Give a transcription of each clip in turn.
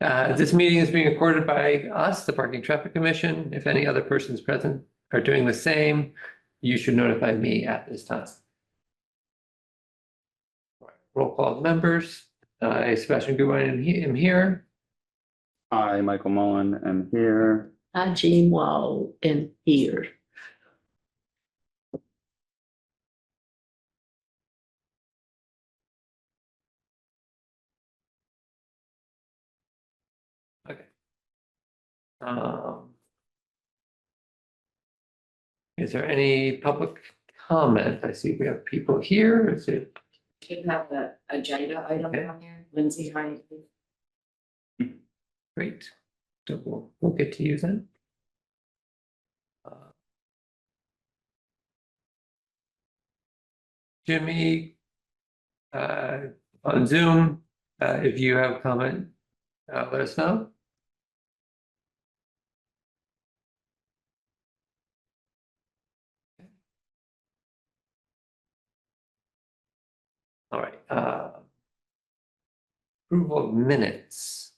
This meeting is being recorded by us, the Parking Traffic Commission. If any other persons present are doing the same, you should notify me at this time. Roll call of members. Sebastian Goodwin am here. Hi, Michael Mullen, am here. Hi, Jean Wall in here. Okay. Is there any public comment? I see we have people here. Is it? Do you have the agenda item Okay. on here? Lindsay, hi. Great. So we'll get to you then. Jimmy, on Zoom, if you have a comment, let us know. All right. Approval of minutes.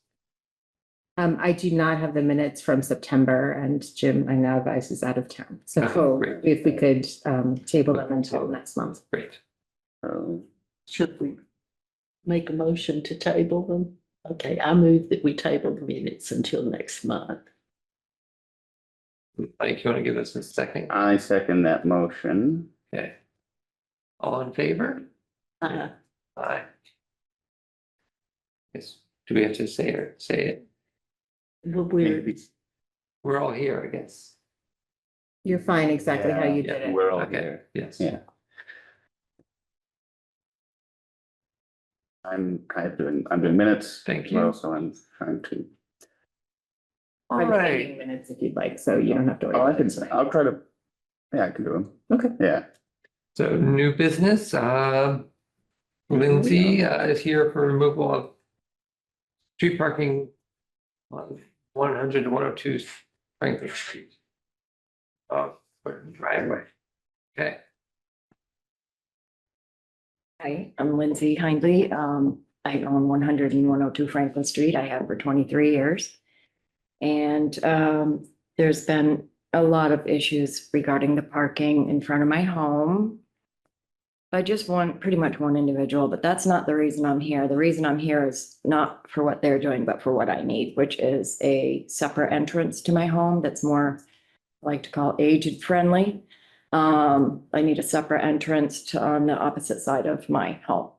I do not have the minutes from September, and Jim, I know advice is out of town. So Okay, great. if we could table them until next month. Great. Should we make a motion to table them? Okay, I move that we table the minutes until next month. Mike, you want to give us a second? I second that motion. Okay. All in favor? Uh, Aye. Yes. Do we have to say it? well, we're, Maybe. We're all here, I guess. You're fine exactly how you did it. We're all Okay, here. yes. Yeah. I'm doing minutes. Thank as well, you. So I'm trying to, All I'm right. taking minutes if you'd like, so you don't have to. oh, I worry. can, I'll try to, yeah, I can do them. Okay. Yeah. So new business, Lindsay is here for removal of street parking on 100 to 102 Franklin Street. Driveway. Okay, Hi, I'm Lindsay Hindley. I own 100 and 102 Franklin Street. I have for 23 years. And there's been a lot of issues regarding the parking in front of my home. I just want pretty much one individual, but that's not the reason I'm here. The reason I'm here is not for what they're doing, but for what I need, which is a separate entrance to my home that's more, I like to call aged friendly. I need a separate entrance to on the opposite side of my home.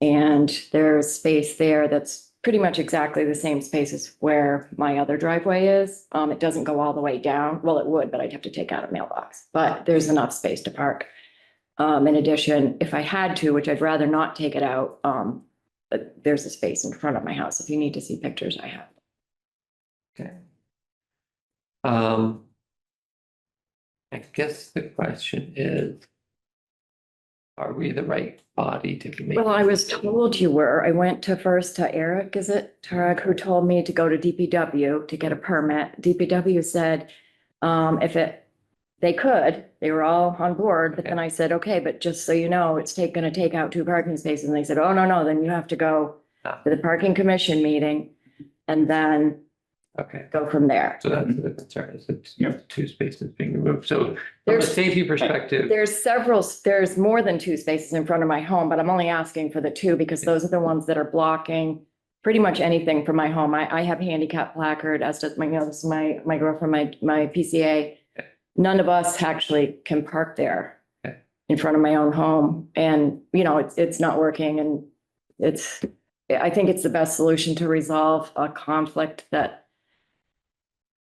And there's space there that's pretty much exactly the same space as where my other driveway is. It doesn't go all the way down. Well, it would, but I'd have to take out a mailbox, but there's enough space to park. In addition, if I had to, which I'd rather not take it out, but there's a space in front of my house. If you need to see pictures, I have. okay. I guess the question is, are we the right body to make? Well, I was told you were. I went to first to Eric, is it Tarek, who told me to go to DPW to get a permit. DPW said, they could, they were all on board, but then I said, okay, but just so you know, it's gonna take out 2 parking spaces. And they said, oh, no, then you have to go Ah. to the parking commission meeting and then Okay, go from there. so that's the concern, is that Yep. 2 spaces being removed. So from a There's- safety perspective, There's more than 2 spaces in front of my home, but I'm only asking for the 2 because those are the ones that are blocking pretty much anything from my home. I have handicap placard, as does my, this is my girlfriend, my PCA. None of us actually can park there Okay. in front of my own home. And, it's not working and I think it's the best solution to resolve a conflict that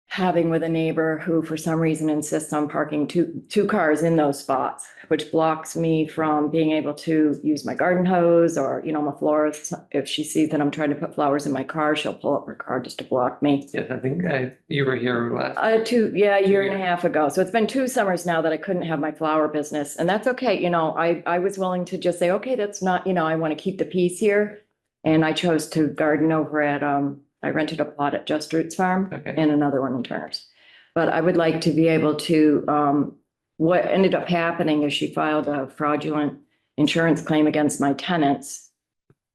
having with a neighbor who for some reason insists on parking two cars in those spots, which blocks me from being able to use my garden hose or, my florist. If she sees that I'm trying to put flowers in my car, she'll pull up her car just to block me. yes, I think you were here last. A year and a half ago. So it's been 2 summers now that I couldn't have my flower business. And that's okay. I was willing to just say, okay, that's not, I want to keep the peace here. And I chose to garden over at, I rented a plot at Just Roots Farm Okay. and another one in Turner's. But I would like to be able to, what ended up happening is she filed a fraudulent insurance claim against my tenants.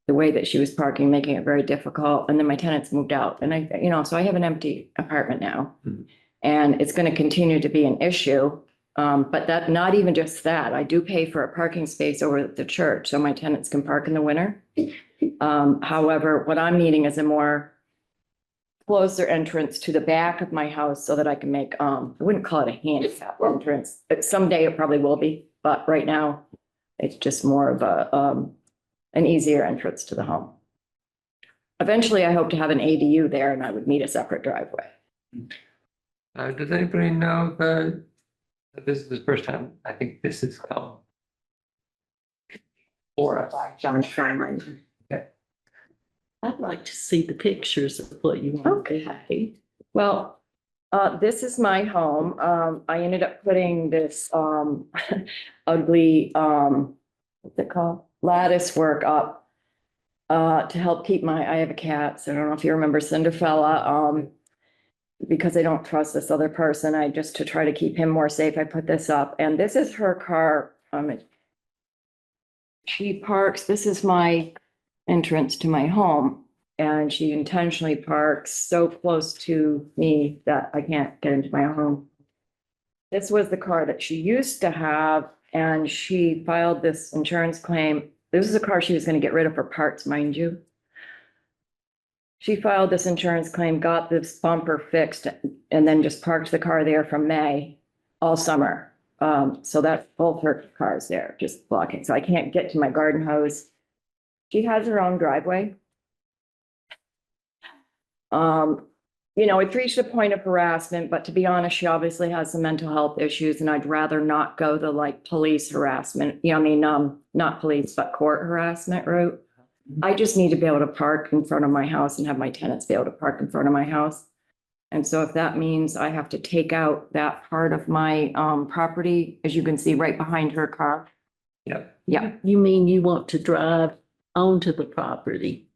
the way that she was parking, making it very difficult. And then my tenants moved out and so I have an empty apartment now. Mhm. And it's going to continue to be an issue. But that, not even just that, I do pay for a parking space over at the church, so my tenants can park in the winter. However, what I'm needing is a more closer entrance to the back of my house so that I can make, I wouldn't call it a handicap entrance. But someday it probably will be, but right now it's just more of an easier entrance to the home. Eventually, I hope to have an ADU there and I would need a separate driveway. Does anybody know that this is the first time I think this has come? For us. John Sherman. I'd like to see the pictures of what you want to have. Well, this is my home. I ended up putting this, ugly, what's it called? Lattice work up, to help keep I have a cat, so I don't know if you remember Cinderella, because I don't trust this other person, to try to keep him more safe, I put this up, and this is her car. She parks, this is my entrance to my home, and she intentionally parks so close to me that I can't get into my home. This was the car that she used to have, and she filed this insurance claim. This is a car she was going to get rid of for parts, mind you. She filed this insurance claim, got this bumper fixed, and then just parked the car there from May all summer. So that's both her cars there, just blocking. So I can't get to my garden hose. She has her own driveway. It's reached a point of harassment, but to be honest, she obviously has some mental health issues, and I'd rather not go the police harassment, not police, but court harassment route. I just need to be able to park in front of my house and have my tenants be able to park in front of my house. And so if that means I have to take out that part of my property, as you can see right behind her car. Yep. Yeah. You mean you want to drive onto the property?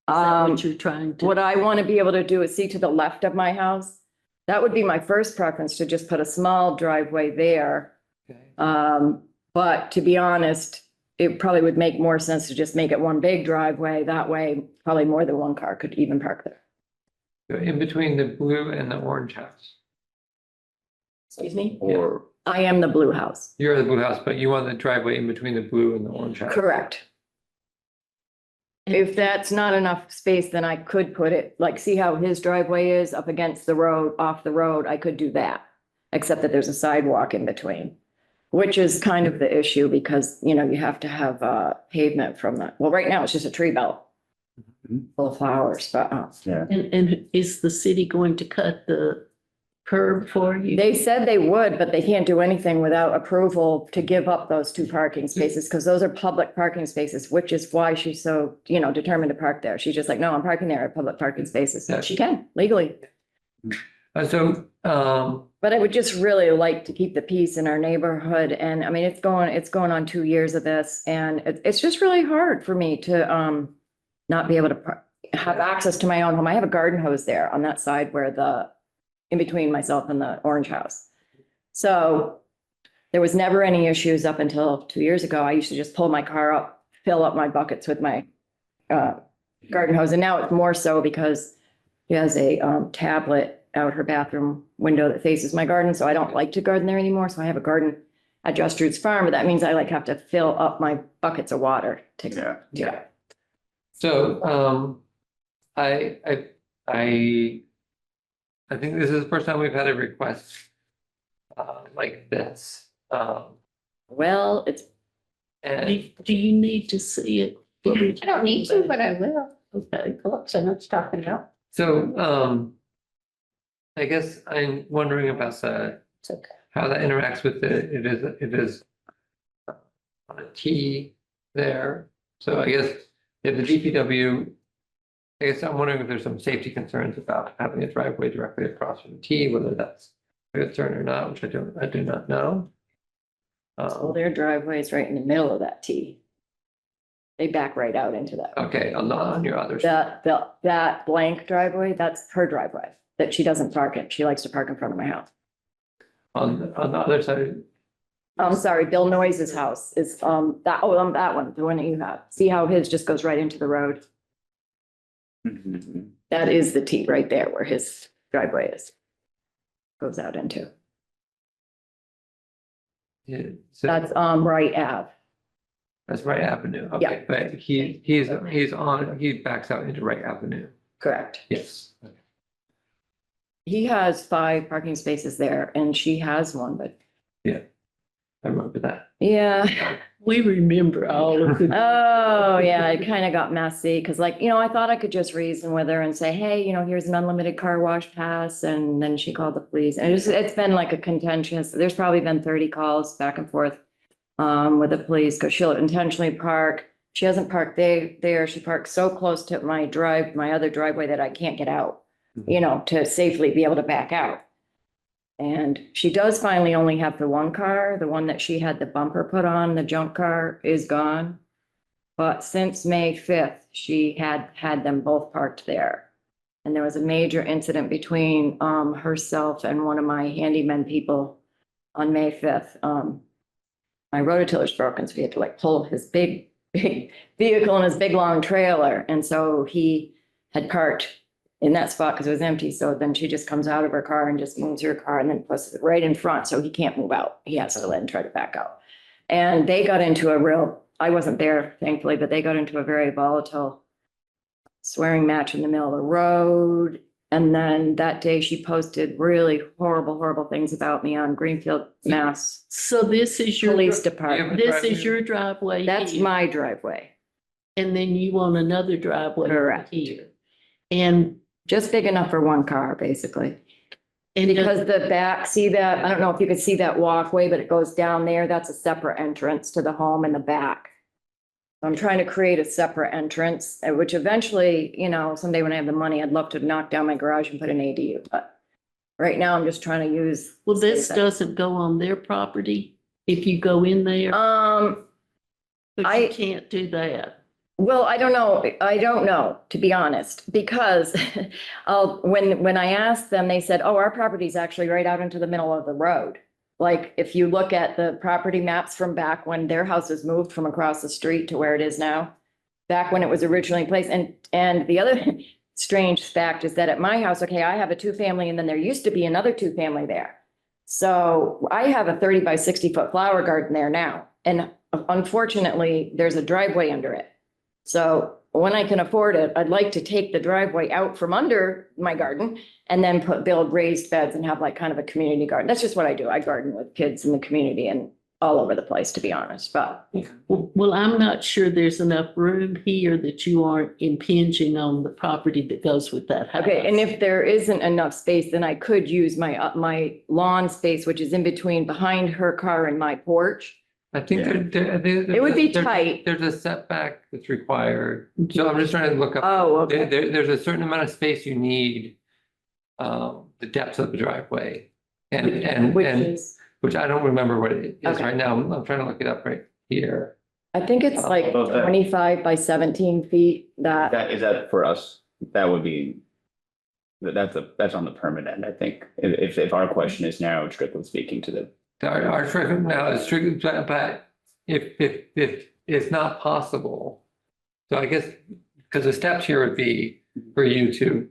Is that what you're trying to? What I want to be able to do is see to the left of my house. That would be my first preference, to just put a small driveway there. Okay. But to be honest, it probably would make more sense to just make it one big driveway. That way, probably more than one car could even park there. So in between the blue and the orange house. Excuse me? Or, I am the blue house. You're the blue house, but you want the driveway in between the blue and the orange house. Correct. If that's not enough space, then I could put it, see how his driveway is up against the road, off the road, I could do that. Except that there's a sidewalk in between, which is kind of the issue because, you have to have pavement from that. Well, right now it's just a tree belt full of flowers, but yeah, And is the city going to cut the curb for you? they said they would, but they can't do anything without approval to give up those 2 parking spaces because those are public parking spaces, which is why she's so, determined to park there. She's just like, no, I'm parking there at public parking spaces. Yeah. She can legally. But I would just really like to keep the peace in our neighborhood. And I mean, it's going on 2 years of this and it's just really hard for me to not be able to have access to my own home. I have a garden hose there on that side where in between myself and the orange house. So there was never any issues up until 2 years ago. I used to just pull my car up, fill up my buckets with my garden hose. And now it's more so because she has a tablet out her bathroom window that faces my garden. So I don't like to garden there anymore. So I have a garden at Just Roots Farm, but that means I have to fill up my buckets of water to. yeah. So, I think this is the first time we've had a request like this. Well, it's, And Do you need to see it? I don't need to, but I will. Okay, look, so much talking about. so, I guess I'm wondering about It's okay. how that interacts with it is on a T there. So I guess if the DPW, I guess I'm wondering if there's some safety concerns about having a driveway directly across from the T, whether that's a concern or not, which I do not know. well, their driveway is right in the middle of that T. They back right out into that. Okay, on your other side. That blank driveway, that's her driveway, that she doesn't park in. She likes to park in front of my house. On the other side, I'm sorry, Bill Noyes' house is, that one, the one that you have. See how his just goes right into the road? Mhm. That is the T right there where his driveway is. Goes out into. Yeah, so That's, Wright Ave. that's Wright Avenue. Yeah. Okay, but he backs out into Wright Avenue. Correct. Yes. He has 5 parking spaces there and she has one, but I remember that. yeah. We remember all of the. Oh, yeah, it kind of got messy because like, I thought I could just reason with her and say, hey, here's an unlimited car wash pass. And then she called the police. And it's been like a contentious, there's probably been 30 calls back and forth with the police because she'll intentionally park. She hasn't parked there. She parks so close to my other driveway that I can't get out, to safely be able to back out. And she does finally only have the one car, the one that she had the bumper put on, the junk car is gone. But since May 5th, she had them both parked there. And there was a major incident between herself and one of my handyman people on May 5th. My rototiller's broken, so he had to like pull his big vehicle and his big long trailer. And so he had parked in that spot because it was empty. So then she just comes out of her car and just moves her car and then puts it right in front. So he can't move out. He has to let and try to back out. And they got into I wasn't there thankfully, but they got into a very volatile swearing match in the middle of the road. And then that day she posted really horrible things about me on Greenfield, Mass So this is your, Police this Department. is your driveway. That's here, my driveway. And then you want another driveway over Correct. here. And, Just big enough for one car, basically. and Because the back, see that, I don't know if you could see that walkway, but it goes down there. That's a separate entrance to the home in the back. I'm trying to create a separate entrance, which eventually, someday when I have the money, I'd love to knock down my garage and put an ADU, but right now I'm just trying to use. well, this doesn't go on their property if you go in there, but I- you can't do that. Well, I don't know, to be honest, because when I asked them, they said, oh, our property's actually right out into the middle of the road. Like, if you look at the property maps from back when their house was moved from across the street to where it is now, back when it was originally placed, and the other strange fact is that at my house, okay, I have a 2-family and then there used to be another 2-family there. So I have a 30 by 60-foot flower garden there now, and unfortunately, there's a driveway under it. So when I can afford it, I'd like to take the driveway out from under my garden and then build raised beds and have like kind of a community garden. That's just what I do. I garden with kids in the community and all over the place, to be honest, but. Well, I'm not sure there's enough room here that you aren't impinging on the property that goes with that house. Okay, and if there isn't enough space, then I could use my lawn space, which is in between behind her car and my porch. I think It would be tight. There's a setback that's required. So I'm just trying to look up. Oh, okay. There's a certain amount of space you need, the depth of the driveway. Which And is, which I don't remember what it is Okay. right now. I'm trying to look it up right here. I think it's like About that. 25 by 17 feet that, Is that for us? That would be, that's on the permit end, I think. If our question is now strictly speaking to the, Our trigger now is triggered, but if it's not possible. So I guess, because the steps here would be for you to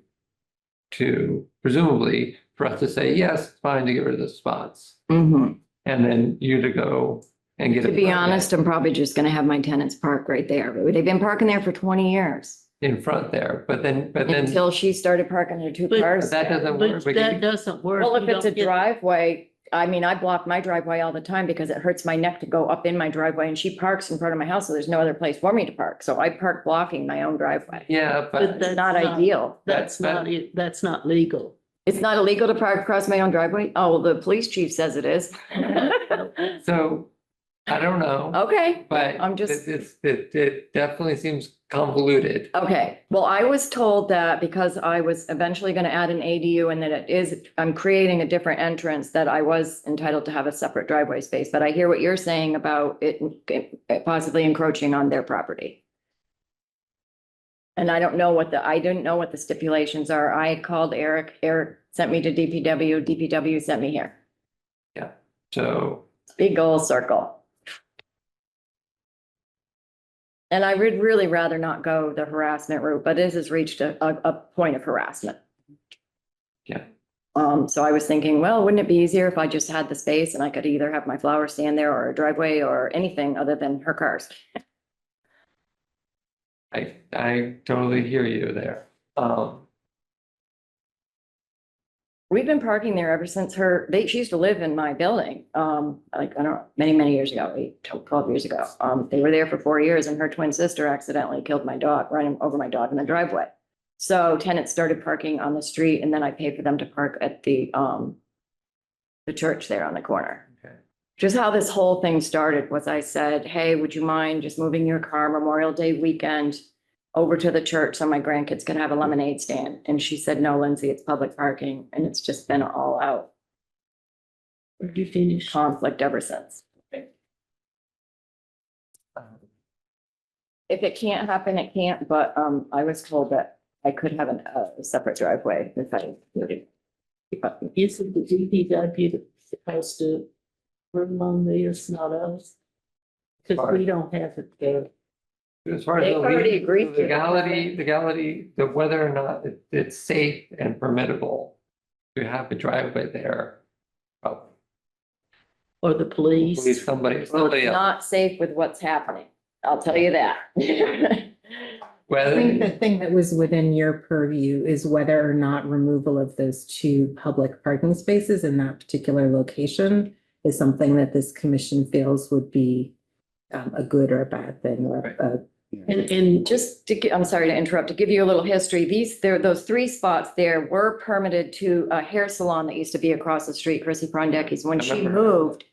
presumably, for us to say, yes, it's fine to get rid of the spots. Mhm. And then you to go and get. To a be permit honest, I'm probably just gonna have my tenants park right there. They've been parking there for 20 years. In front there, but then, Until she started parking her 2 But cars. that there. doesn't work. But that doesn't work. Well, if You it's a don't get- driveway, I mean, I block my driveway all the time because it hurts my neck to go up in my driveway and she parks in front of my house, so there's no other place for me to park. So I park blocking my own driveway. Yeah, But but that's It's not ideal. That's But- not it. That's not legal. It's not illegal to park across my own driveway? Oh, well, the police chief says it is. so, I don't know, Okay, but I'm just- it definitely seems convoluted. okay. Well, I was told that because I was eventually gonna add an ADU and that I'm creating a different entrance, that I was entitled to have a separate driveway space. But I hear what you're saying about it possibly encroaching on their property. And I didn't know what the stipulations are. I called Eric. Eric sent me to DPW. DPW sent me here. So Big old circle. And I would really rather not go the harassment route, but this has reached a point of harassment. Yeah. So I was thinking, well, wouldn't it be easier if I just had the space and I could either have my flower stand there or a driveway or anything other than her cars? I totally hear you there. We've been parking there ever since she used to live in my building, like, I don't know, many years ago, 12 years ago. They were there for 4 years and her twin sister accidentally killed my dog, running over my dog in the driveway. So tenants started parking on the street and then I paid for them to park at the church there on the corner. Okay. Just how this whole thing started was I said, hey, would you mind just moving your car Memorial Day weekend over to the church so my grandkids could have a lemonade stand? And she said, no, Lindsay, it's public parking. And it's just been all out Where you finish? conflict ever since. If it can't happen, it can't, but I was told that I could have a separate driveway if I needed. Isn't the DPW supposed to rule on this, not us? Because we don't have it there. As far as They've the already agreed to it. legality, the whether or not it's safe and permittable to have a driveway there. Probably Or the police. somebody Well, else. it's not safe with what's happening. I'll tell you that. I think the Whether, thing that was within your purview is whether or not removal of those two public parking spaces in that particular location is something that this commission feels would be a good or a bad thing, or And Just I'm sorry to interrupt, to give you a little history, those 3 spots there were permitted to a hair salon that used to be across the street, Chrissy Prondecki's, when I she remember. moved.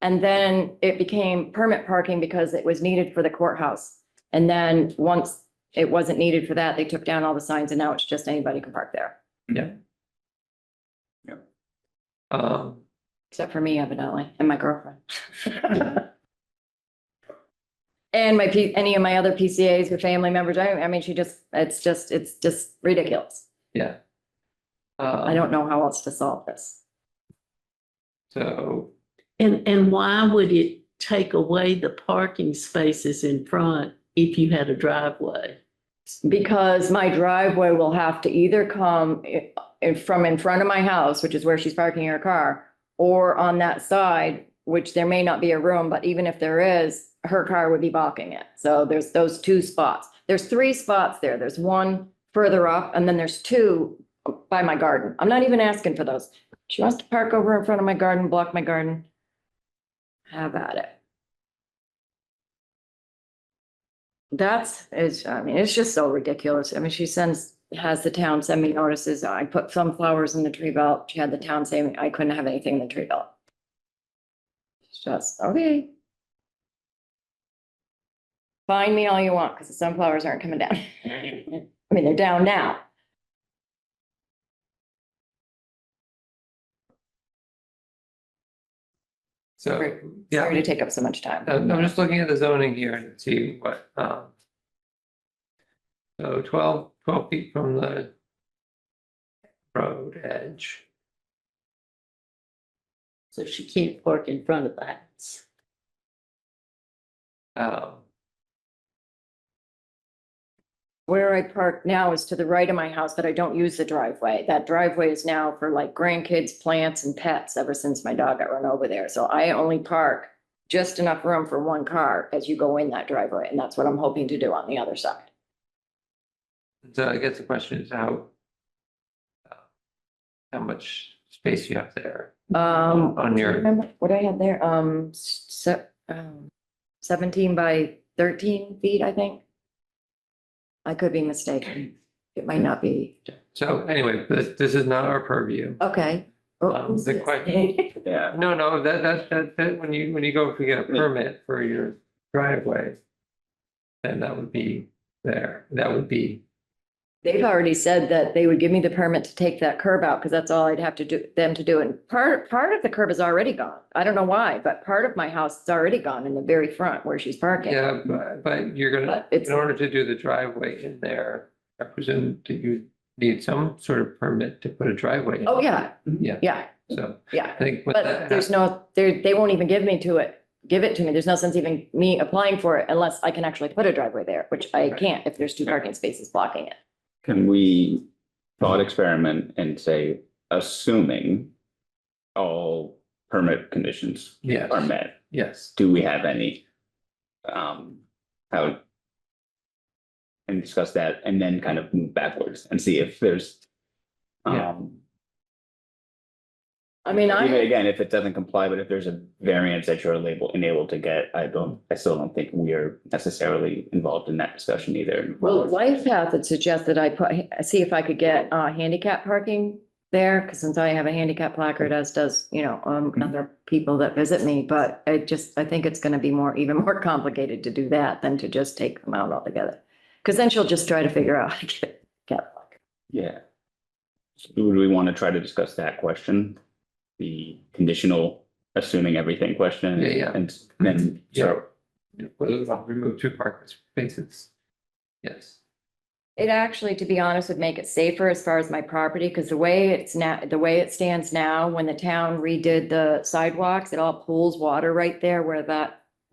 And then it became permit parking because it was needed for the courthouse. And then once it wasn't needed for that, they took down all the signs and now it's just anybody can park there, except for me evidently, and my girlfriend. And any of my other PCAs or family members, I mean, it's just ridiculous. yeah. I don't know how else to solve this. So, and why would it take away the parking spaces in front if you had a driveway? Because my driveway will have to either come from in front of my house, which is where she's parking her car, or on that side, which there may not be a room, but even if there is, her car would be blocking it. So there's those 2 spots. There's 3 spots there. There's one further up and then there's 2 by my garden. I'm not even asking for those. She wants to park over in front of my garden, block my garden. Have at it. It's just so ridiculous. I mean, she has the town send me notices. I put some flowers in the tree belt. She had the town saying I couldn't have anything in the tree belt. It's just, okay. Find me all you want, because the sunflowers aren't coming down. I mean, they're down now. so, Sorry yeah. to take up so much time. I'm just looking at the zoning here and see what, so 12 feet from the road edge. So she can't park in front of the house. Where I park now is to the right of my house, but I don't use the driveway. That driveway is now for like grandkids, plants and pets ever since my dog got run over there. So I only park just enough room for one car as you go in that driveway. And that's what I'm hoping to do on the other side. So I guess the question is how much space you have there on your, Remember what I had there? 17 by 13 feet, I think. I could be mistaken. It might not be. so anyway, this is not our purview. Okay. Oh, The question, Yeah, no, that, when you go to get a permit for your driveway, then that would be there, that would be, They've already said that they would give me the permit to take that curb out because that's all I'd have to do, them to do. And part of the curb is already gone. I don't know why, but part of my house is already gone in the very front where she's parking. yeah, but you're gonna, But it's, in order to do the driveway in there, I presume that you need some sort of permit to put a driveway in. Oh, yeah, Yeah, yeah, so yeah. I think. with But that- there's no, they won't even give it to me. There's no sense even me applying for it unless I can actually put a driveway there, which I can't if there's two parking spaces blocking it. Can we thought experiment and say, assuming all permit conditions Yes, are met, yes, do we have any? How? And discuss that and then kind of move backwards and see if there's. Yeah. I mean, Even again, if it doesn't comply, but if there's a variance that you're enabled to get, I still don't think we are necessarily involved in that discussion either. well, Life Path had suggested see if I could get handicap parking there, because since I have a handicap placard, as does, other people that visit me, but I think it's gonna be even more complicated to do that than to just take them out altogether. Because then she'll just try to figure out how to get a cat placard. Yeah. Would we want to try to discuss that question? The conditional, assuming everything question? Yeah, yeah. And then, so, whether we'll remove two parking spaces. Yes, It actually, to be honest, would make it safer as far as my property, because the way it stands now, when the town redid the sidewalks, it all pools water right there where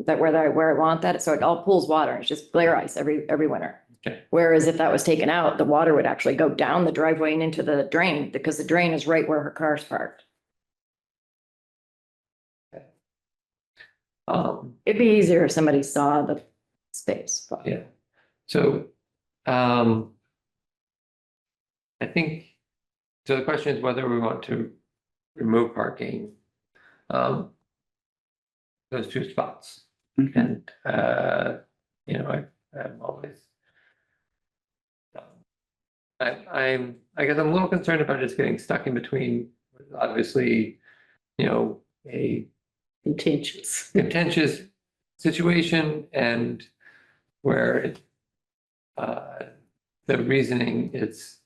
where I want that. So it all pools water. It's just glare ice every winter. Okay. Whereas if that was taken out, the water would actually go down the driveway and into the drain, because the drain is right where her car's parked. It'd be easier if somebody saw the space. But yeah, so, I think, so the question is whether we want to remove parking. Those two spots, and, I'm always. I guess I'm a little concerned about just getting stuck in between, obviously, a Contentious. contentious situation and where the reasoning is,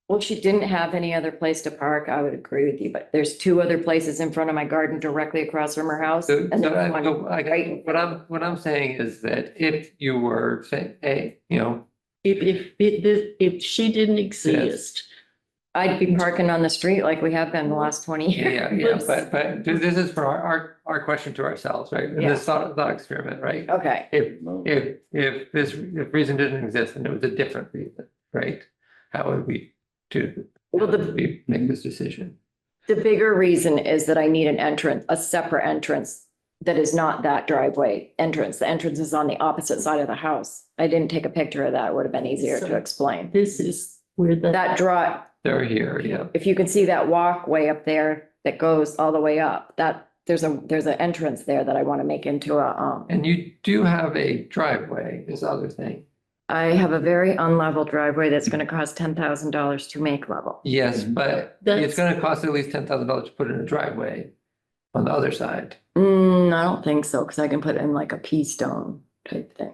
Well, if she didn't have any other place to park, I would agree with you, but there's two other places in front of my garden directly across from her house. so, And there's one so I right guess what I'm saying is that if you were saying, hey, If she didn't exist, I'd be parking on the street like we have been the last 20 years. yeah, but this is for our question to ourselves, right? In Yeah. this thought experiment, right? Okay, If reason didn't exist and it was a different reason, right? How would we Well, make this decision? the bigger reason is that I need a separate entrance that is not that driveway entrance. The entrance is on the opposite side of the house. I didn't take a picture of that. It would have been easier to explain. this is where That drive, They're here, yeah. if you can see that walkway up there that goes all the way up, there's an entrance there that I want to make into And you do have a driveway, this other thing. I have a very unlevel driveway that's gonna cost $10,000 to make level. Yes, but That's- it's gonna cost at least $10,000 to put in a driveway on the other side. I don't think so, because I can put in like a pea stone type thing.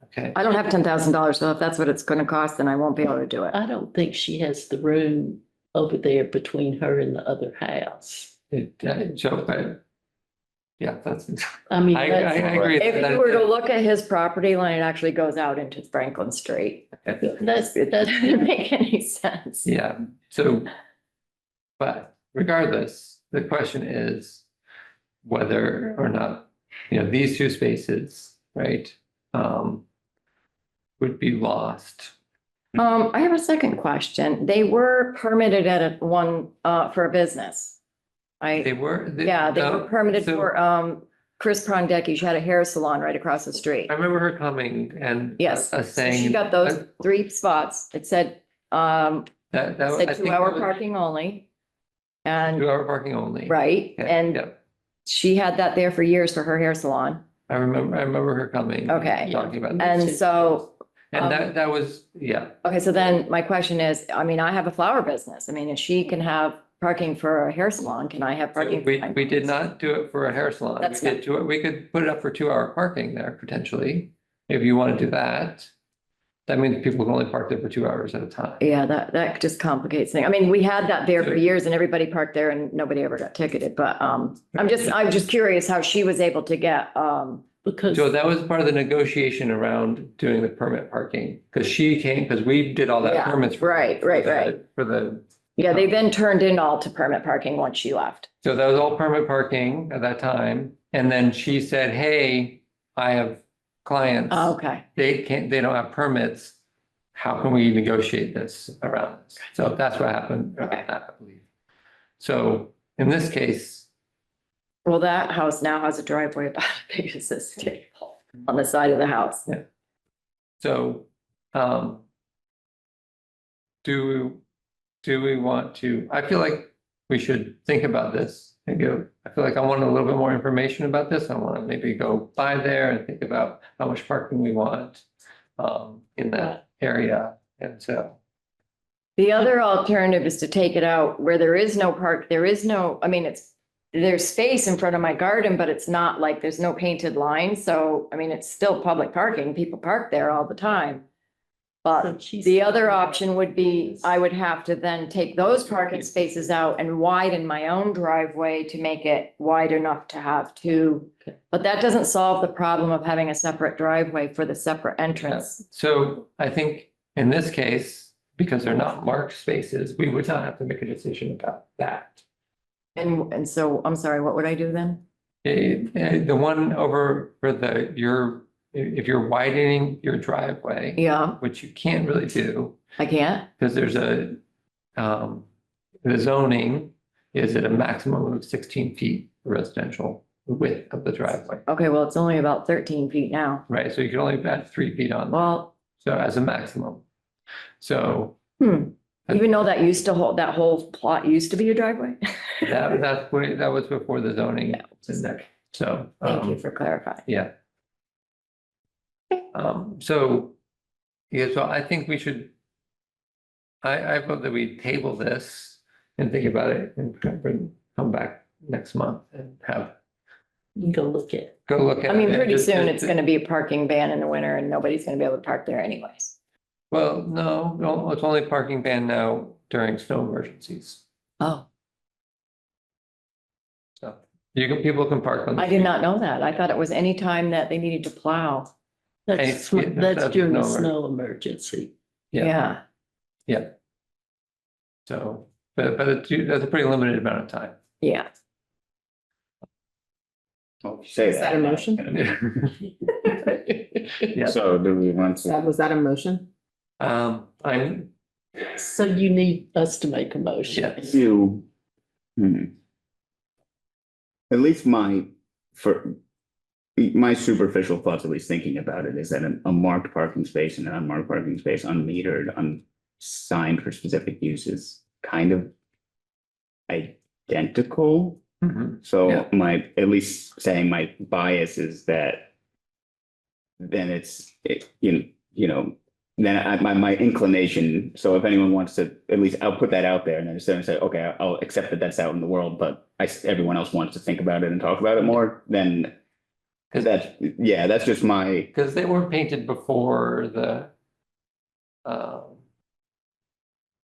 Okay, I don't have $10,000, so if that's what it's gonna cost, then I won't be able to do it. I don't think she has the room over there between her and the other house. but yeah, that's, I mean, I that's, agree. If you were to look at his property line, it actually goes out into Franklin Street. that's, It that's, doesn't make any sense. Yeah, so, but regardless, the question is whether or not, these two spaces, right? Would be lost. I have a second question. They were permitted for a business. They were. They were permitted so- for, Chris Prondecki. She had a hair salon right across the street. I remember her coming and. Yes, Us so saying. she got those 3 spots. It said, That, I said think 2-hour that was parking only. And, 2-hour parking only. right, Yeah, and yeah. she had that there for years for her hair salon. I remember her coming. Okay. Talking about. that. And so, And that was, yeah, okay, so then my question is, I mean, I have a flower business. I mean, if she can have parking for a hair salon, can I have so parking? we did not do it for a hair salon. That's We could put it up for 2-hour parking there potentially, if you want to do that. That means people can only park there for 2 hours at a time. Yeah, that just complicates things. I mean, we had that there for years and everybody parked there and nobody ever got ticketed, but, I'm just curious how she was able to get, Because, So that was part of the negotiation around doing the permit parking, because she came, because we did all that Yeah, permits. right. For the, Yeah, they then turned in all to permit parking once she left. so that was all permit parking at that time. And then she said, hey, I have clients. Oh, okay. They don't have permits. How can we negotiate this around this? So that's what happened, Okay. I believe. So in this case, Well, that house now has a driveway about as big as this table on the side of the house. so, do we want to, I feel like we should think about this and go, I feel like I want a little bit more information about this. I want to maybe go by there and think about how much parking we want in that area. And so, The other alternative is to take it out where there is no park, there is no, I mean, there's space in front of my garden, but it's not like there's no painted line. So, I mean, it's still public parking. People park there all the time. But So she's the other talking about option would be, I would have to then take those parking spaces out and widen my own driveway to make it wide enough to have two. But that doesn't solve the problem of having a separate driveway for the separate entrance. so I think in this case, because they're not marked spaces, we would not have to make a decision about that. And so, I'm sorry, what would I do then? The one over for if you're widening your driveway, Yeah, which you can't really do, I can't. because there's the zoning is at a maximum of 16 feet residential width of the driveway, Okay, well, it's only about 13 feet now. right? So you can only add 3 feet on, Well, so as a maximum. So even though that used to hold, that whole plot used to be a driveway. that was before the zoning. Yeah. in there. So. Thank you for clarifying. Yeah. So, yeah, so I think we should. I vote that we table this and think about it and come back next month and You can go look at. go look at. I mean, it. pretty Just- soon it's gonna be a parking ban in the winter and nobody's gonna be able to park there anyways. Well, no, it's only parking ban now during snow emergencies. Oh, So people can park on. the I did not know that. I thought it was any time that they needed to plow. That's Hey, that's during a no- snow emergency. Yeah. Yeah, So, but that's a pretty limited amount of time. yeah. Well, say Is that a motion? Yeah, So do we want to? Was that a motion? I'm, So you need us to make a motion. Yes. You. At least my superficial thoughts, at least thinking about it, is that a marked parking space and an unmarked parking space, unmetered, unsigned for specific uses, kind of identical. mhm. So Yeah. at least saying my bias is that then then my inclination, so if anyone wants to, at least I'll put that out there and then instead of say, okay, I'll accept that that's out in the world, but everyone else wants to think about it and talk about it more, then that's just my, Because they were painted before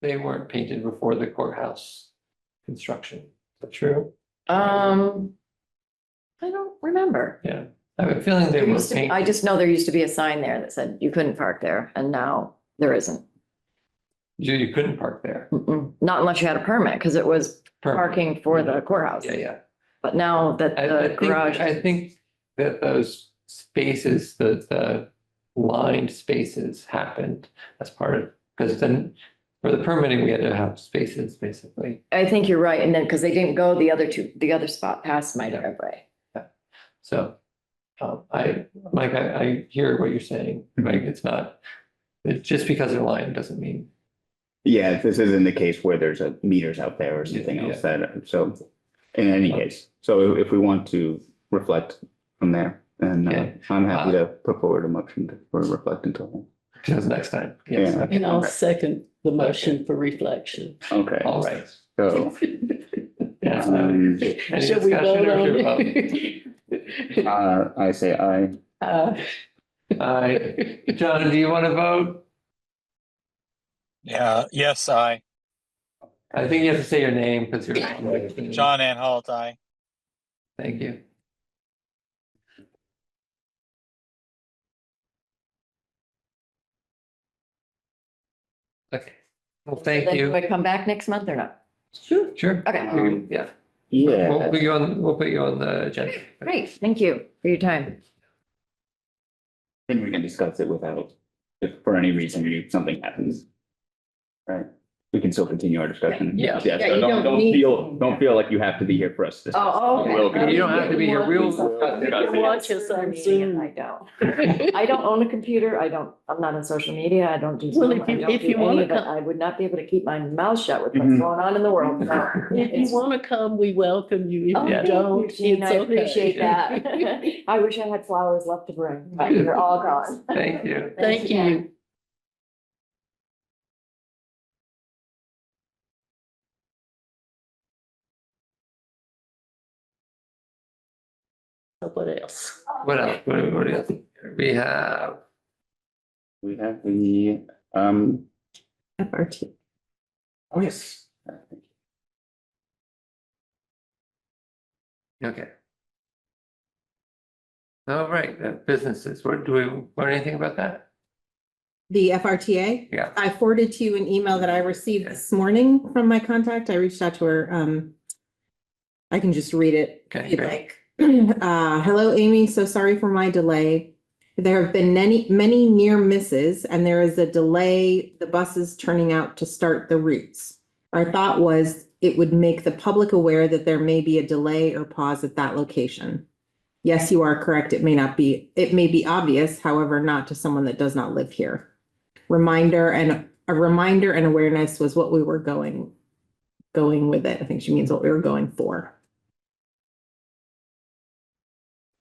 they weren't painted before the courthouse construction. Is that true? I don't remember. Yeah, I have a feeling they There were used to be- I painted. just know there used to be a sign there that said you couldn't park there and now there isn't. You couldn't park there. Not unless you had a permit, because it was parking for the courthouse. Yeah. But now that the garage, I think that those spaces, the lined spaces happened as part of, because then for the permitting, we had to have spaces, basically. I think you're right. And then, because they didn't go the other spot past my Yeah. driveway. So, Mike, I hear what you're saying, like, it's just because they're lined doesn't mean. yeah, this isn't the case where there's a meters out there or something Yeah. else so in any case, so if we want to reflect from there, then Okay. I'm happy to put forward a motion for reflect until. Because next time, yes. Yeah. okay, And I'll all right. second the motion for reflection. Okay, All right. so. Yeah, any Should we discussion vote or on should we it? I say aye. Aye. John, do you want to vote? Yeah, yes, I. I think you have to say your name because you're. John Anhalt, I. Thank you. Well, thank Then do you. I come back next month or not? Sure. Sure. Okay. Yeah. Yeah. We'll put you on the agenda. Great, thank you for your time. Then we can discuss it without, if for any reason something happens. Right, we can still continue our discussion. Yeah. Yeah, Yeah, so you don't feel like you have to be here for us. to discuss. Oh, okay. We'll continue. You don't have to be here. We'll. You can watch us on Zoom. I don't. I don't own a computer. I'm not on social media. I don't do. Well, Zoom, if you- I don't if do you any wanna of it. come- I would not be able to keep my mouth shut with what's Mhm. going on in the world. No. If you want to come, we welcome you. Oh, If you thank you, don't, Jean. it's I okay. appreciate that. I wish I had flowers left to bring, but they're all gone. Thank you. Thank you. What else? What else? What else? We have, We have the, FRT. oh, yes. okay. All right, businesses. What, do we learn anything about that? The FRTA? Yeah. I forwarded to you an email that I received this morning from my contact. I reached out to her. I can just read it Okay, if you'd great. like. Hello, Amy. So sorry for my delay. There have been many near misses and there is a delay, the buses turning out to start the routes. Our thought was it would make the public aware that there may be a delay or pause at that location. Yes, you are correct. It may be obvious, however, not to someone that does not live here. A reminder and awareness was what we were going with it. I think she means what we were going for.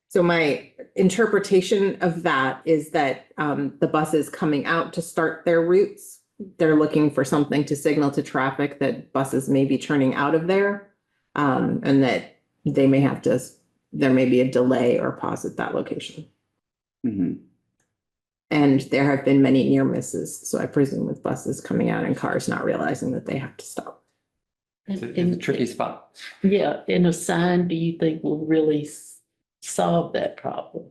So my interpretation of that is that the buses coming out to start their routes, they're looking for something to signal to traffic that buses may be turning out of there. And that there may be a delay or pause at that location. Mhm. And there have been many near misses, so I presume with buses coming out and cars not realizing that they have to stop. It's a tricky spot. Yeah, and a sign, do you think will really solve that problem?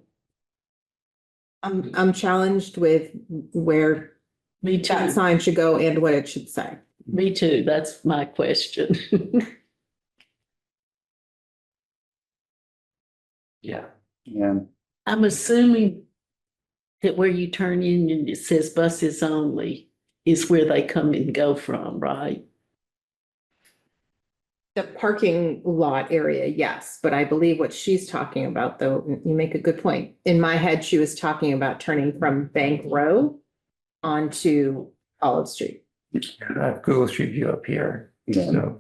I'm challenged with where Me that too. sign should go and what it should say. Me too. That's my question. Yeah. Yeah, I'm assuming that where you turn in and it says buses only is where they come and go from, right? The parking lot area, yes, but I believe what she's talking about, though, you make a good point. In my head, she was talking about turning from Bank Row onto Olive Street. Google Street View up here. Yeah.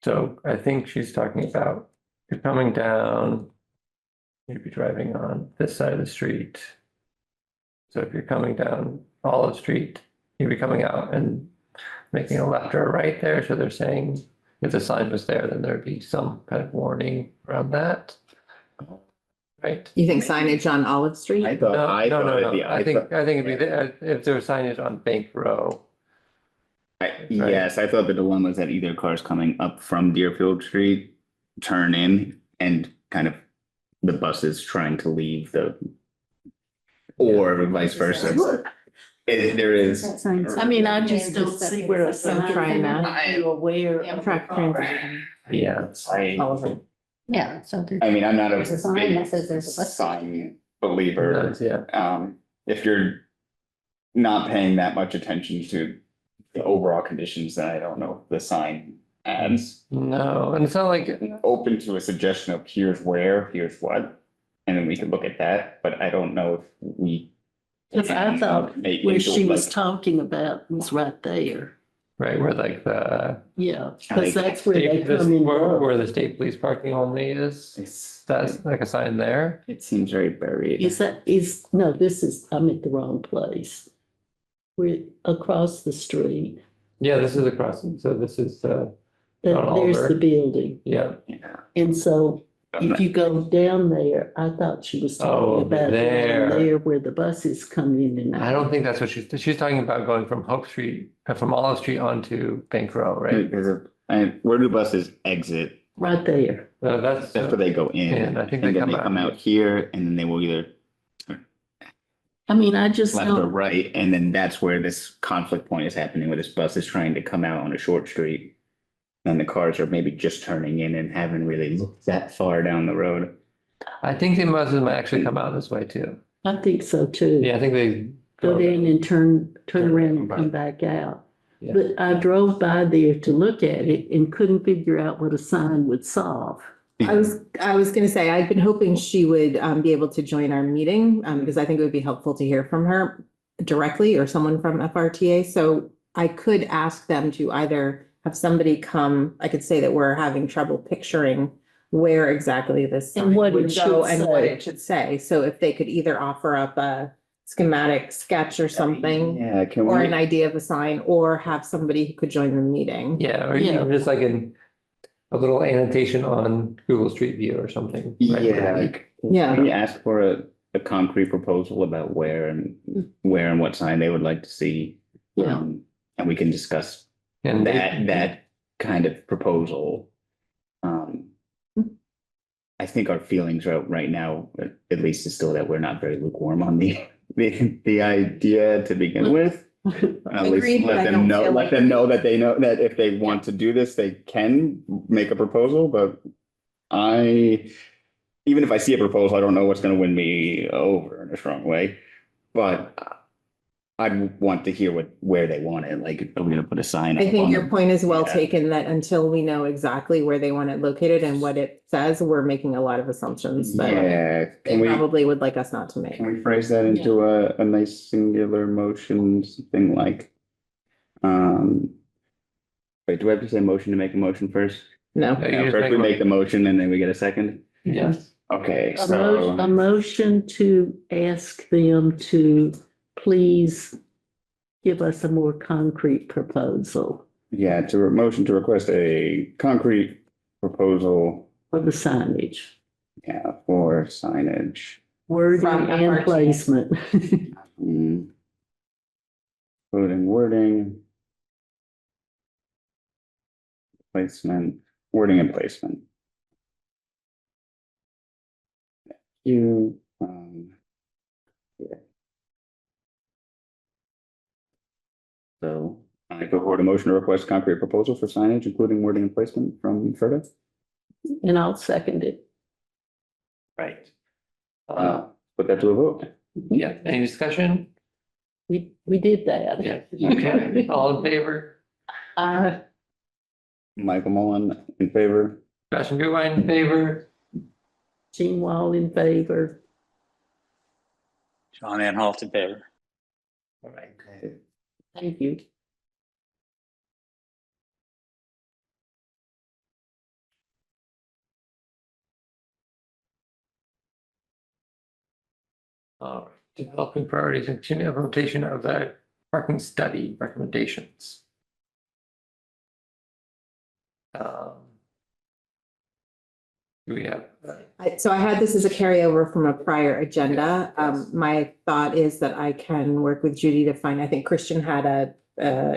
So I think she's talking about you're coming down, you'd be driving on this side of the street. So if you're coming down Olive Street, you'd be coming out and making a left or a right there. So they're saying if the sign was there, then there'd be some kind of warning around that. Right? You think signage on Olive Street? I thought, No. I think it'd be there, if there was signage on Bank Row. yes, I thought the dilemma is that either cars coming up from Deerfield Street turn in and kind of the buses trying to leave or vice versa. There is. I mean, I just don't see where a sign. trying that. Are you aware? Yeah, track transit. Yeah. Yeah, so there's. I mean, I'm not a There's a sign big that says there's a bus sign believer. Yeah. If you're not paying that much attention to the overall conditions, then I don't know if the sign adds. No, and it's not like, Open to a suggestion of here's where, here's what, and then we can look at that, but I don't know if we. Because I thought Make where into, she was like, talking about was right there. right, where like the. Yeah, because that's where they This- come in. where the state police parking only is, that's like a sign there. It seems very buried. No, I'm at the wrong place. We're across the street. Yeah, this is across, so this is, There's Oliver. the building. yeah, Yeah. And so I'm if you go down there, I thought she was Oh, talking about there. down there where the buses come in and out. I don't think that's what she's talking about, going from Hope Street, from Olive Street onto Bank Row, right? Where do buses exit? Right there. That's, That's where they go in. And I think And they then they come out here and then they will either I mean, I just left or don't, right, and then that's where this conflict point is happening, where this bus is trying to come out on a short street. And the cars are maybe just turning in and haven't really looked that far down the road. I think they most of them actually come out this way too. I think so too. Yeah, I think they. Go in and turn Turn around and around. come back out. Yeah. But I drove by there to look at it and couldn't figure out what a sign would solve. I was gonna say, I've been hoping she would be able to join our meeting, because I think it would be helpful to hear from her directly or someone from FRTA. So I could ask them to either have somebody come, I could say that we're having trouble picturing where exactly this And sign what it would go should and what say. it should say. So if they could either offer up a schematic sketch or something, Yeah, can or we, an idea of a sign, or have somebody who could join the meeting. Yeah, or Yeah. even just like a little annotation on Google Street View or something. right? yeah, like, Yeah. can we ask for a concrete proposal about where and what sign they would like to see? Yeah. And we can discuss And that kind of proposal. I think our feelings right now, at least, is still that we're not very lukewarm on the idea to begin with. At least Agreed, but I let them don't know, feel let like- them know that they know that if they want to do this, they can make a proposal, but even if I see a proposal, I don't know what's gonna win me over in a strong way. But I want to hear where they want it, like, are we gonna put a sign? I up think on your the- point is well Yeah. taken, that until we know exactly where they want it located and what it says, we're making a lot of assumptions that Yeah, they probably would like us not to make. can we phrase that into a nice singular motion, something like? Wait, do I have to say motion to make a motion first? No, Yeah, you No, just first make we a make the motion and then we get a second? Yes, Okay, A so, motion to ask them to please give us a more concrete proposal yeah, motion to request a concrete proposal, for the signage, yeah, for signage. wording From and FRTA. placement. Including wording. Placement, wording and placement. Yeah. So I go forward a motion to request concrete proposal for signage, including wording and placement from Ferda. And I'll second it. right. Put that to a vote. Yeah, any discussion? We did that. Yeah, okay, all in favor? Michael Mullen in favor. Sebastian Goodwine in favor? Gene Wall in favor. John Anhalt in favor. All right. Thank you. Developing priorities and continued implementation of the parking study recommendations. Do we have? So I had this as a carryover from a prior agenda. My thought is that I can work with Judy to find, I think Christian had a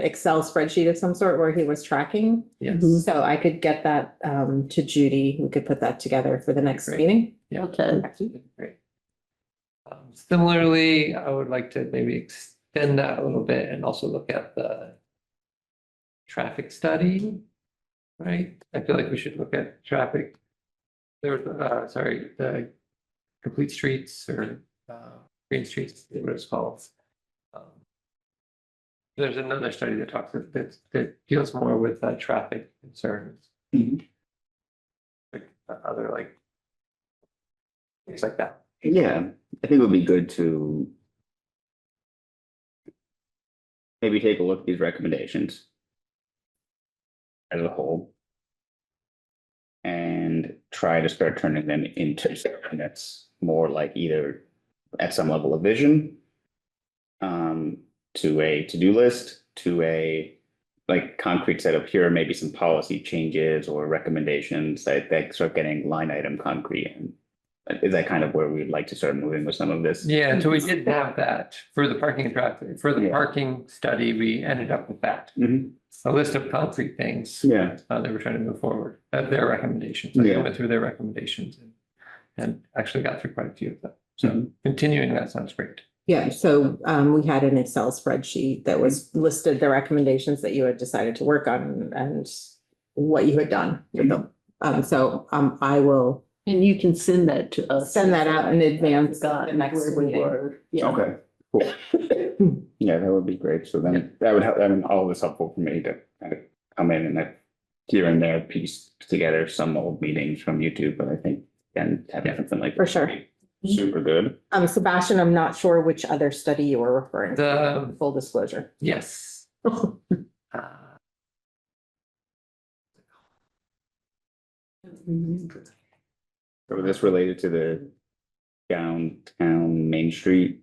Excel spreadsheet of some sort where he was tracking. Yes. So I could get that to Judy. We could put that together for the next Great. meeting. Yeah. Okay. Great. Similarly, I would like to maybe extend that a little bit and also look at the traffic study, right? I feel like we should look at traffic. There was, the complete streets or green streets, what it's called. There's another study that talks that deals more with traffic concerns. Mhm. Like other like things like that. Yeah, I think it would be good to maybe take a look at these recommendations as a whole and try to start turning them into something that's more like either at some level of vision, to a to-do list, to a like concrete setup. Here are maybe some policy changes or recommendations that start getting line item concrete. And is that kind of where we'd like to start moving with some of this? Yeah, so we did have that for the parking and traffic, for the Yeah. parking study, we ended up with that. Mhm. A list of concrete things Yeah, they were trying to move forward, their recommendations. I Yeah. went through their recommendations and actually got through quite a few of them. So Mhm. continuing that sounds great. Yeah, so we had an Excel spreadsheet that was listed the recommendations that you had decided to work on and what you had done with them. I will And you can send that to us. send that out in advance of Got the next where we meeting. were. Yeah. Okay, cool. Yeah, that would be great. So then that would help, I mean, all this helpful for me to kind of come in and then here and there piece together some old meetings from YouTube, but I think then having something like. For sure. Super good. Sebastian, I'm not sure which other study you were referring to, The, full disclosure. yes. So is this related to the downtown Main Street?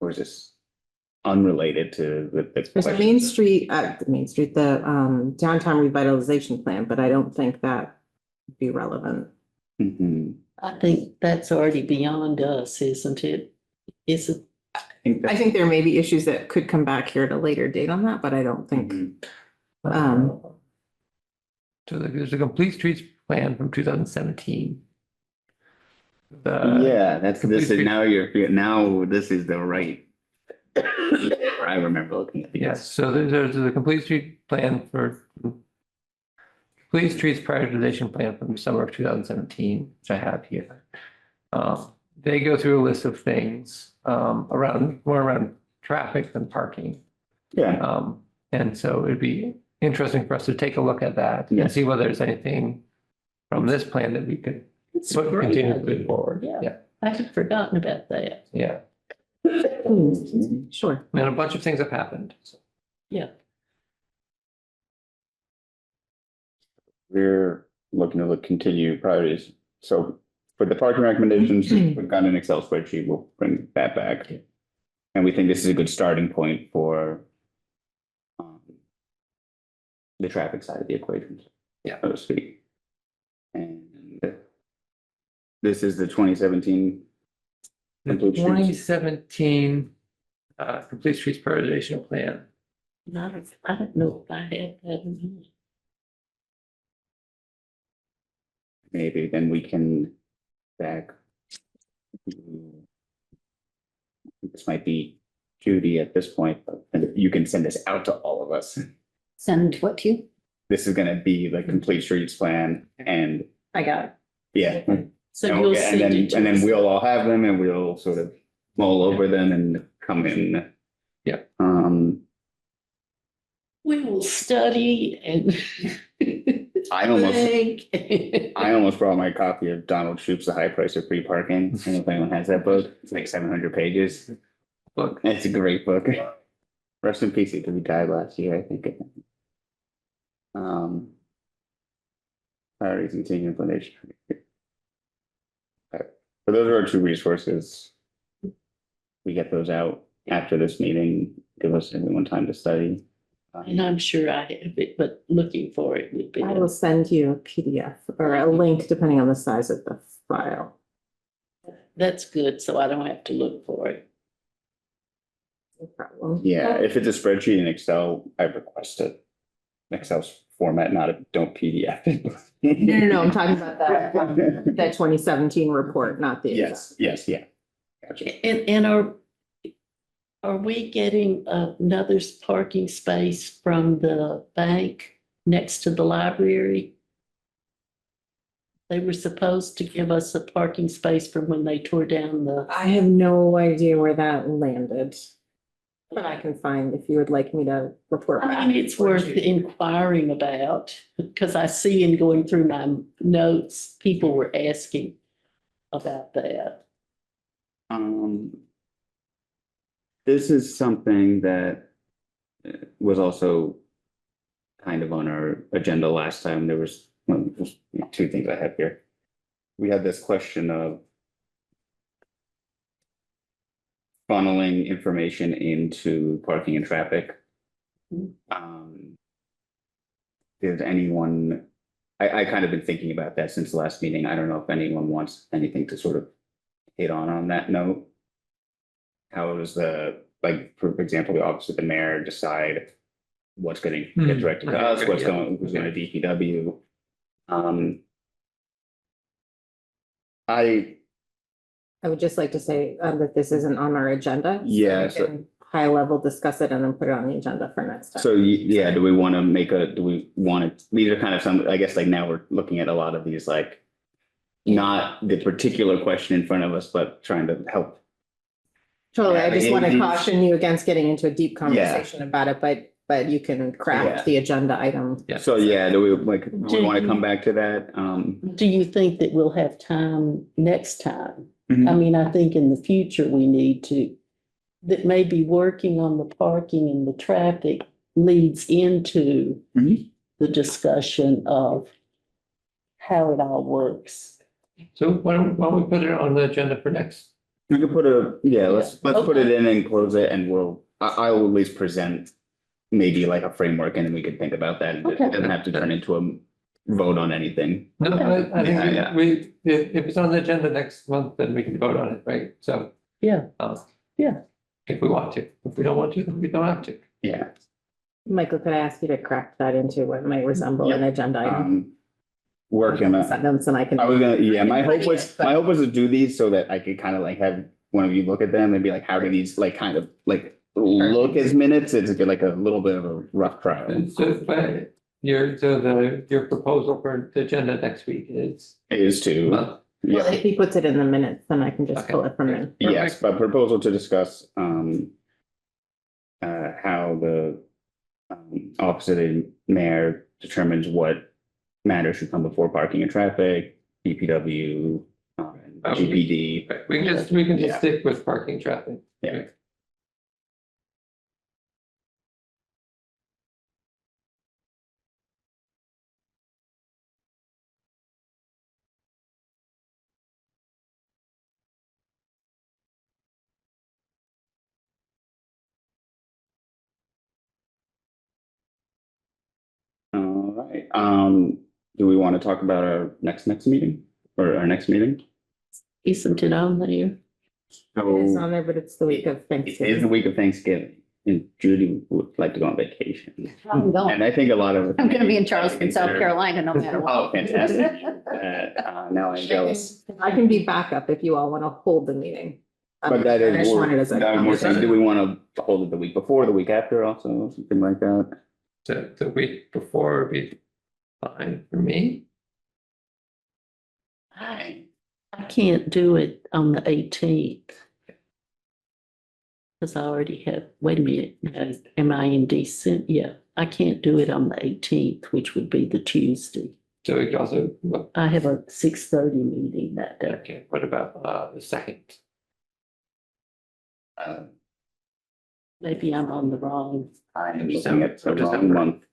Or is this unrelated to the? There's a Main Street, the downtown revitalization plan, but I don't think that would be relevant. Mhm. I think that's already beyond us, isn't it? Is it? I think I that's- think there may be issues that could come back here at a later date on that, but I don't think, Mhm. So there's a complete streets plan from 2017. The, Yeah, this is, complete- now this is the right. I remember looking at these. yes, so there's a complete street plan for complete streets prioritization plan from the summer of 2017, which I have here. They go through a list of things more around traffic than parking. Yeah, And so it'd be interesting for us to take a look at that and Yes. see whether there's anything from this plan that we could, It's But a great continue to idea. move forward. Yeah, Yeah. I had forgotten about that. yeah, sure. and a bunch of things have happened. Yeah. we're looking to continue priorities. So for the parking recommendations, we've got an Excel spreadsheet. We'll bring that back. And we think this is a good starting point for the traffic side of the equation. Yeah. So to speak. And this is the 2017. The Complete streets. 2017 complete streets prioritization plan. I don't know if I had that in mind. Maybe then we can back. This might be Judy at this point, but you can send this out to all of us. Send what to you? This is gonna be the complete streets plan and, I got it. yeah. So And we'll you'll get- send and it to then us. we'll all have them and we'll sort of mull over them and come in. Yeah. We will study and. I almost- think. I almost brought my copy of Donald Shoup's The High Price of Free Parking. I don't know if anyone has that book. It's like 700 pages. Book. It's a great book. Rest in peace, because he died last year, I think. Priorities and team implementation. So those are our two resources. We get those out after this meeting, give us everyone time to study. And I'm sure I have it, but looking for it would be. I will send you a PDF or a link depending on the size of the file. That's good, so I don't have to look for it. No problem. Yeah, if it's a spreadsheet in Excel, I request it. Excel format, not a, don't PDF it. No, I'm talking about that 2017 report, not the. Yes, yes, yeah. Gotcha. And are we getting another parking space from the bank next to the library? They were supposed to give us a parking space from when they tore down the. I have no idea where that landed. But I can find if you would like me to report back. I mean, it's worth inquiring about, because I see in going through my notes, people were asking about that. This is something that was also kind of on our agenda last time. There was, well, there's two things I have here. We had this question of funneling information into parking and traffic. Did anyone, I kind of been thinking about that since the last meeting. I don't know if anyone wants anything to sort of hit on that note. How does the, like, for example, the office of the mayor decide what's getting get directed to us, what's going, who's going to DPW? I would just like to say that this isn't on our agenda. so Yeah, we so- can High level, discuss it and then put it on the agenda for next time. So yeah, do we want to do we want to, these are kind of some, I guess like now we're looking at a lot of these like not the particular question in front of us, but trying to help. Totally, I Yeah, just it- want to it's- caution you against getting into a deep conversation about it, but you can Yeah. craft the agenda item. Yeah. So yeah, do we like, do we Do want to you- come back to that? Do you think that we'll have time next time? Mhm. I mean, I think in the future, we need to, that maybe working on the parking and the traffic leads into Mhm. the discussion of how it all works. So why don't we put it on the agenda for next? We could put let's put it Okay. in and close it and I will at least present maybe like a framework and then we could think about that. It Okay. doesn't have to turn into a vote on anything. No, I think Yeah. if it's on the agenda next month, then we can vote on it, right? So. Yeah. Yeah. If we want to, if we don't want to, then we don't have to. Yeah. Michael, could I ask you to craft that into what might resemble an agenda item? Working on. Sentence and I can. I was gonna, yeah, my hope Pretty was, good, but- my hope was to do these so that I could kind of like have one of you look at them and be like, how do these like kind of like look as minutes? It's like a little bit of a rough trial. And so, but your proposal for the agenda next week is. Is to, Well, Well, yeah, if he puts it in the minutes, then I can just Okay. pull it from there. yes, but proposal to discuss, how the office of the mayor determines what matters should come before parking and traffic, DPW, GPD. right, we can Yeah. just stick with parking traffic. Yeah. All right, do we want to talk about our next meeting or our next meeting? Isn't it on there? It's So on there, but it's the week of it is the Thanksgiving. week of Thanksgiving and Judy would like to go on vacation. I'm going. And I think a lot of. I'm gonna be in Charleston, South Carolina, no matter what. Oh, fantastic. Now I'm jealous. I can be backup if you all want to hold the meeting. But that I just is, wanted as a that was more saying, do conversation. we want to hold it the week before, the week after also, something like that? The week before would be fine for me. I can't do it on the 18th. Because I already have, wait a minute, no, am I in December? Yeah, I can't do it on the 18th, which would be the Tuesday. So we could also, I have a 6:30 meeting that day. okay, what about the second? Maybe I'm on the wrong, I'm looking at the wrong December. month.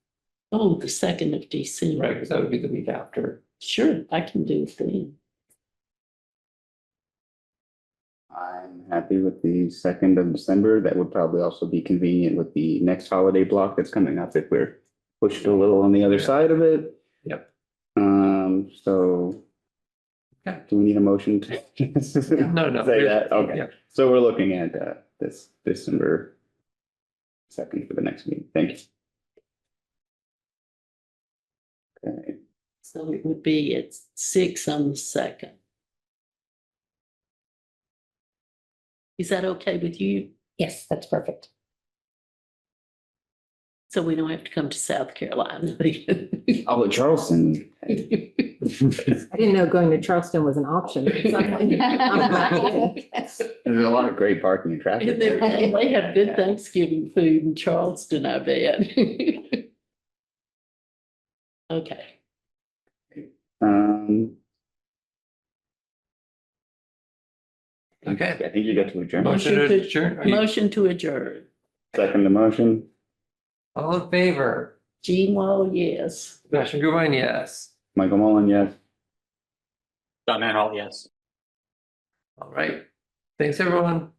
oh, the 2nd of December. Right, because that would be the week after. Sure, I can do it then. I'm happy with the 2nd of December. That would probably also be convenient with the next holiday block that's coming up if we're pushed a little on the other side of it. Yep. So. Okay. Do we need a motion to? No. Say that, okay. Yeah. So we're looking at this December 2nd for the next meeting. Thank you. Okay, So it would be at 6 on the 2nd. Is that okay with you? Yes, that's perfect. So we don't have to come to South Carolina. oh, Charleston. I didn't know going to Charleston was an option. There's a lot of great parking and traffic. And they there. they have good Thanksgiving food in Charleston, I bet. Okay, Okay. I think you got to adjourn. Motion to adjourn. Are you- motion to adjourn. Second the motion. All in favor? Gene Wall, yes. Sebastian Goodwin, yes. Michael Mullen, yes. John Manhall, yes. All right. Thanks, everyone.